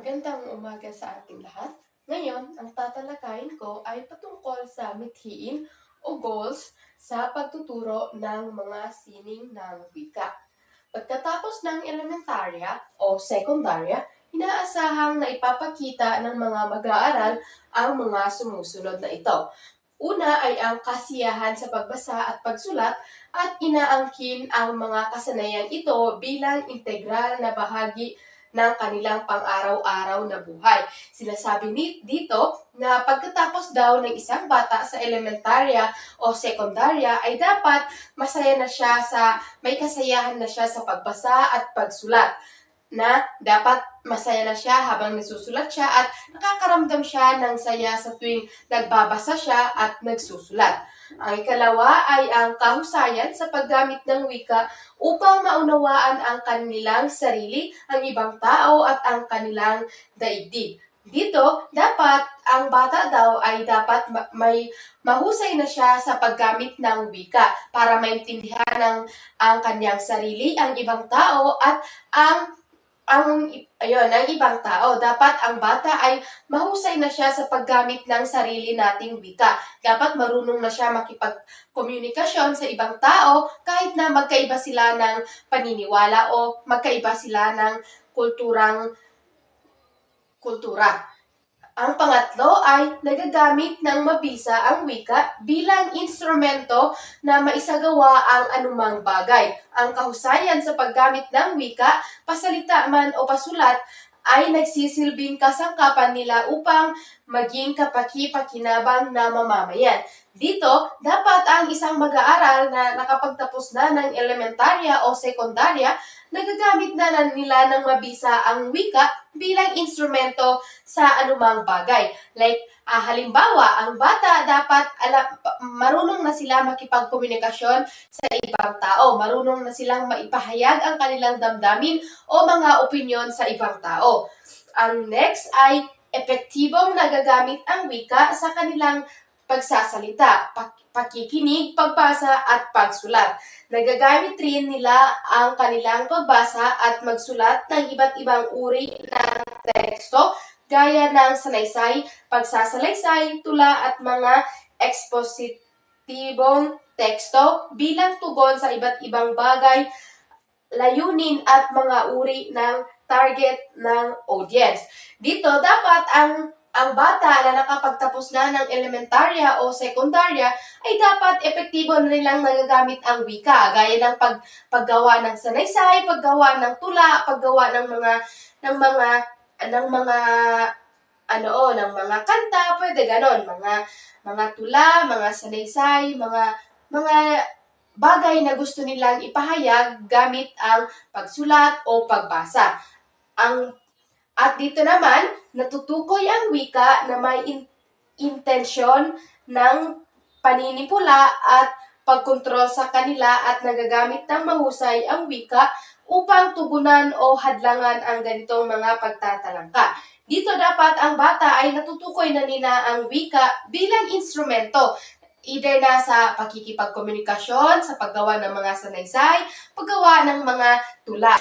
Magandang umaga sa ating lahat. Ngayon, ang tatalakayin ko ay patungkol sa mithiin o goals sa pagtuturo ng mga sining ng wika. Pagkatapos ng elementarya o sekundarya, inaasahang na ipapakita ng mga mag-aaral ang mga sumusunod na ito. Una ay ang kasiyahan sa pagbasa at pagsulat at inaangkin ang mga kasanayang ito bilang integral na bahagi ng kanilang pang-araw-araw na buhay. Sinasabi dito na pagkatapos daw ng isang bata sa elementarya o sekundarya ay dapat masaya na siya may kasayahan na siya sa pagbasa at pagsulat, na dapat masaya na siya habang nagsusulat siya at nakakaramdam siya ng saya sa tuwing nagbabasa siya at nagsusulat. Ang ikalawa ay ang kahusayan sa paggamit ng wika upang maunawaan ang kanilang sarili, ang ibang tao at ang kanilang daigdig. Dito, dapat ang bata daw ay dapat may mahusay na siya sa paggamit ng wika para maintindihan ang kanyang sarili, ang ibang tao at ang ibang tao. Dapat ang bata ay mahusay na siya sa paggamit ng sarili nating wika. Dapat marunong na siya makipagkomunikasyon sa ibang tao kahit na magkaiba sila ng paniniwala o magkaiba sila ng kultura. Ang pangatlo ay nagagamit ng mabisa ang wika bilang instrumento na maisagawa ang anumang bagay. Ang kahusayan sa paggamit ng wika, pasalita man o pasulat, ay nagsisilbing kasangkapan nila upang maging kapaki-pakinabang na mamamayan. Dito, dapat ang isang mag-aaral na nakapagtapos na ng elementarya o sekundarya, nagagamit na nila ng mabisa ang wika bilang instrumento sa anumang bagay. Halimbawa, ang bata dapat marunong na sila makipagkomunikasyon sa ibang tao, marunong na silang maipahayag ang kanilang damdamin o mga opinyon sa ibang tao. Ang next ay epektibong nagagamit ang wika sa kanilang pagsasalita, pakikinig, pagbasa at pagsulat. Nagagamit rin nila ang kanilang pagbasa at magsulat ng iba't ibang uri ng teksto gaya ng sanaysay, pagsasalaysay, tula at mga ekspositibong teksto bilang tugon sa iba't ibang bagay, layunin at mga uri ng target ng audience. Dito, dapat ang bata na nakapagtapos na ng elementarya o sekundarya ay dapat epektibo na nilang nagagamit ang wika, gaya ng paggawa ng sanaysay, paggawa ng tula, paggawa ng mga kanta, pwede ganon, mga tula, mga sanaysay, mga bagay na gusto nilang ipahayag gamit ang pagsulat o pagbasa. At dito naman, natutukoy ang wika na may intensyon ng paninipula at pagkontrol sa kanila at nagagamit ng mahusay ang wika upang tugunan o hadlangan ang ganitong mga pagtatalangka. Dito dapat ang bata ay natutukoy na nila ang wika bilang instrumento, either na sa pakikipagkomunikasyon, sa paggawa ng mga sanaysay, paggawa ng mga tula.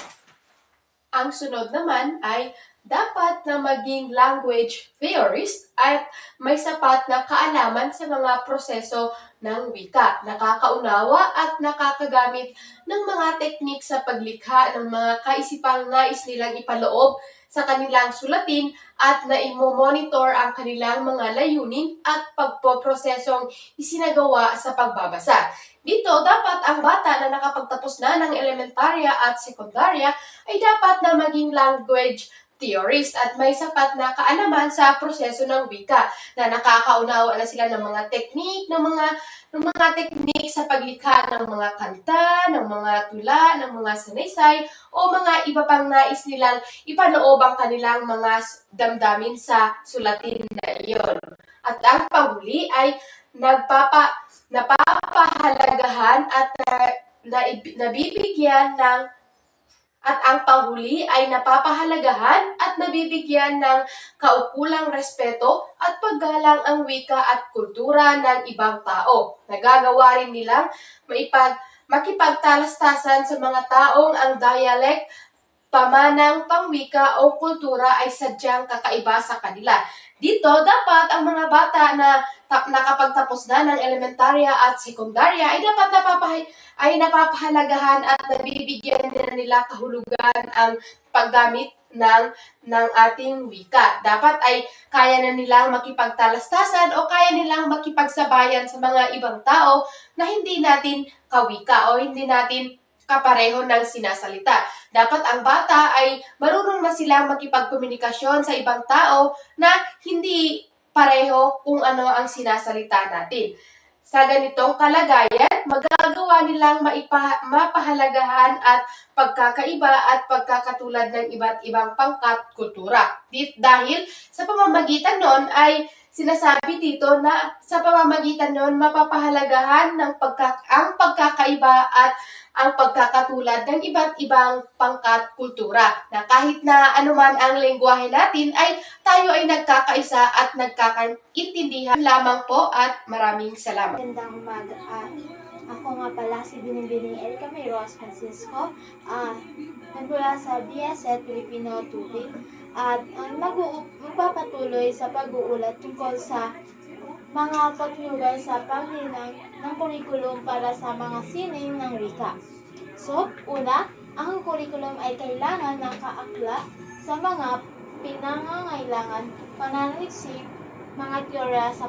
Ang sunod naman ay dapat na maging language theorist at may sapat na kaalaman sa mga proseso ng wika, nakakaunawa at nakakagamit ng mga teknik sa paglikha ng mga kaisipang nais nilang ipaloob sa kanilang sulatin at na imo-monitor ang kanilang mga layunin at pagpoprosesong isinagawa sa pagbabasa. Dito, dapat ang bata na nakapagtapos na ng elementarya at sekundarya ay dapat na maging language theorist at may sapat na kaalaman sa proseso ng wika, na nakakaunawa na sila ng mga teknik, ng mga teknik sa paglikha ng mga kanta, ng mga tula, ng mga sanaysay, o mga iba pang nais nilang ipanoob ang kanilang mga damdamin sa sulatin na iyon. At ang panghuli ay napapahalagahan at nabibigyan ng kaukulang respeto at paggalang ang wika at kultura ng ibang tao. Nagagawa rin nilang makipagtalastasan sa mga taong ang dialect pamanang pangwika o kultura ay sadyang kakaiba sa kanila. Dito, dapat ang mga bata na nakapagtapos na ng elementarya at sekundarya ay dapat napapahalagahan at nabibigyan nila kahulugan ang paggamit ng ating wika. Dapat ay kaya na nilang makipagtalastasan o kaya nilang makipagsabayan sa mga ibang tao na hindi natin kawika o hindi natin kapareho ng sinasalita. Dapat ang bata ay marunong na silang makipagkomunikasyon sa ibang tao na hindi pareho kung ano ang sinasalita natin. Sa ganitong kalagayan, magagawa nilang mapahalagahan at pagkakaiba at pagkakatulad ng iba't ibang pangkat kultura. Dahil sa pamamagitan nun ay sinasabi dito na sa pamamagitan nun mapapahalagahan ng ang pagkakaiba at ang pagkakatulad ng iba't ibang pangkat kultura. Na kahit na anuman ang lengguwahe natin ay tayo ay nagkakaisa at nagkakaintindihan lamang po at maraming salamat. Magandang umaga. Ako nga pala si Binibining Elka Mayros Francisco. Nagmula sa BSET Filipino Tubig at magpapatuloy sa pag-uulat tungkol sa mga patnubay sa paglinang ng kurikulum para sa mga sining ng wika. So, una, ang kurikulum ay kailangan nakaakla sa mga pinangangailangan, pananaliksik, mga teorya sa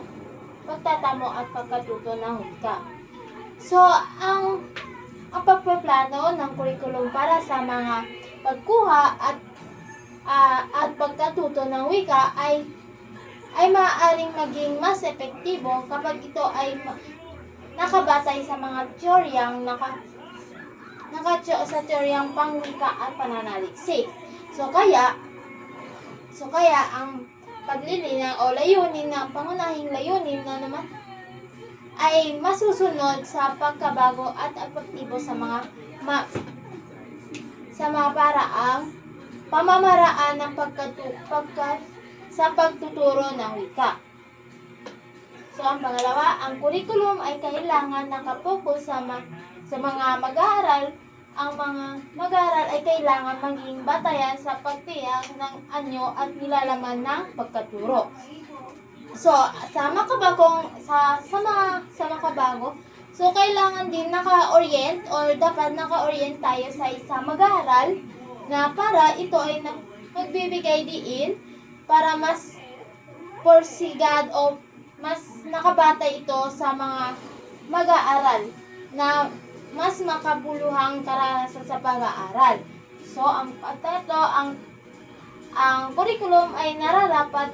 pagtatamo at pagkatuto ng wika. So, ang pagpaplano ng kurikulum para sa mga pagkuha at pagkatuto ng wika ay maaaring maging mas epektibo kapag ito ay nakabatay sa mga teoryang sa teoryang pangwika at pananaliksik. So kaya ang paglilinaw o layunin ng pangunahing layunin na naman ay masusunod sa pagkabago at epektibo sa mga pamamaraan ng sa pagtuturo ng wika. So, ang pangalawa, ang kurikulum ay kailangan nakapokus sa mga mag-aaral. Ang mga mag-aaral ay kailangan maging batayan sa pagtiyak ng anyo at nilalaman ng pagkaturo. So, sa makabago, so kailangan din naka-orient or dapat naka-orient tayo sa isang mag-aaral na para ito ay magbibigay diin para mas porsigad o mas nakabatay ito sa mga mag-aaral na mas makabuluhang karanasan sa pag-aaral. So, ang curriculum ay nararapat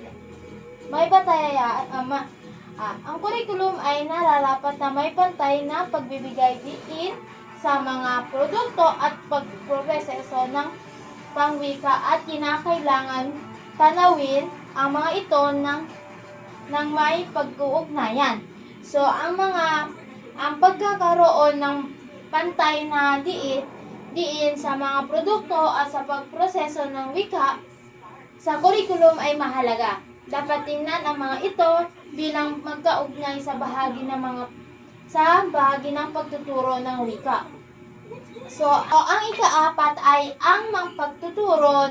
ang curriculum ay nararapat na may pantay na pagbibigay diin sa mga produkto at pagproseso ng pangwika at kinakailangan tanawin ang mga ito ng may pag-uugnayan. So, ang pagkakaroon ng pantay na diin sa mga produkto at sa pagproseso ng wika sa curriculum ay mahalaga. Dapat tingnan ang mga ito bilang magkaugnay sa bahagi ng pagtuturo ng wika. So, ang ika-apat ay ang mga pagtuturo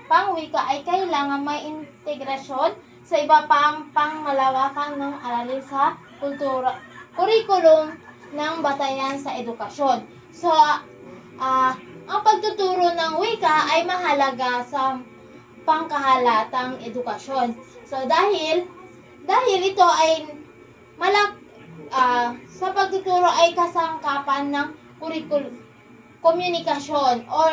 pangwika ay kailangan may integrasyon sa iba pang pangmalawakang ng aralin sa curriculum ng batayan sa edukasyon. So, ang pagtuturo ng wika ay mahalaga sa pangkahalatang edukasyon. So, dahil ito ay sa pagtuturo ay kasangkapan ng komunikasyon or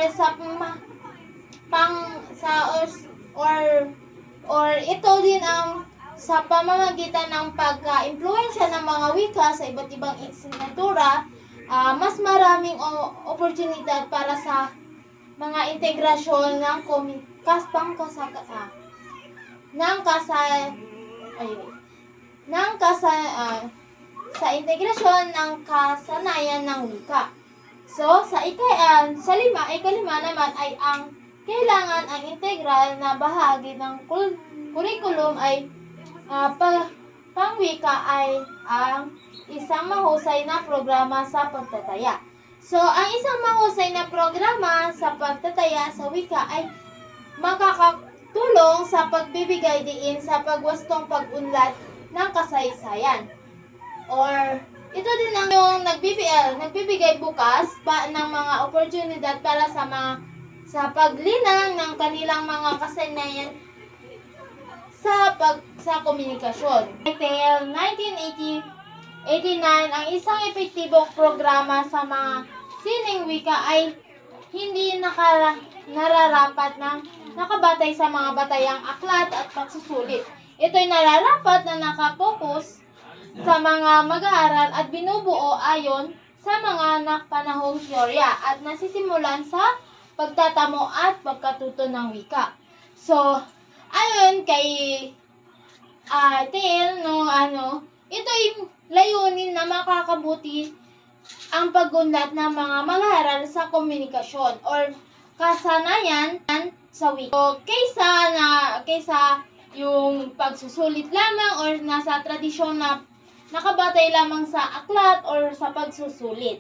ito din ang sa pamamagitan ng pagka-impluwensya ng mga wika sa iba't ibang asignatura, mas maraming oportunidad para sa mga integrasyon sa integrasyon ng kasanayan ng wika. So, sa ikalima naman ay ang kailangan ang integral na bahagi ng curriculum ay pangwika ay ang isang mahusay na programa sa pagtataya. So, ang isang mahusay na programa sa pagtataya sa wika ay makakatulong sa pagbibigay diin sa pagwastong pag-unlad ng kasaysayan. Or, ito din ang yung nagbibigay bukas pa ng mga oportunidad para sa paglinang ng kanilang mga kasanayan sa komunikasyon. Title 1989, ang isang epektibong programa sa mga sining wika ay hindi nararapat ng nakabatay sa mga batayang aklat at pagsusulit. Ito'y nararapat na nakapokus sa mga mag-aaral at binubuo ayon sa mga napanahong teorya at nasisimulan sa pagtatamo at pagkatuto ng wika. So, ayon kay Till, ito'y layunin na makakabuti ang pag-unlad ng mga mag-aaral sa komunikasyon or kasanayan sa wika. So, kaysa yung pagsusulit lamang or nasa tradisyon na nakabatay lamang sa aklat or sa pagsusulit.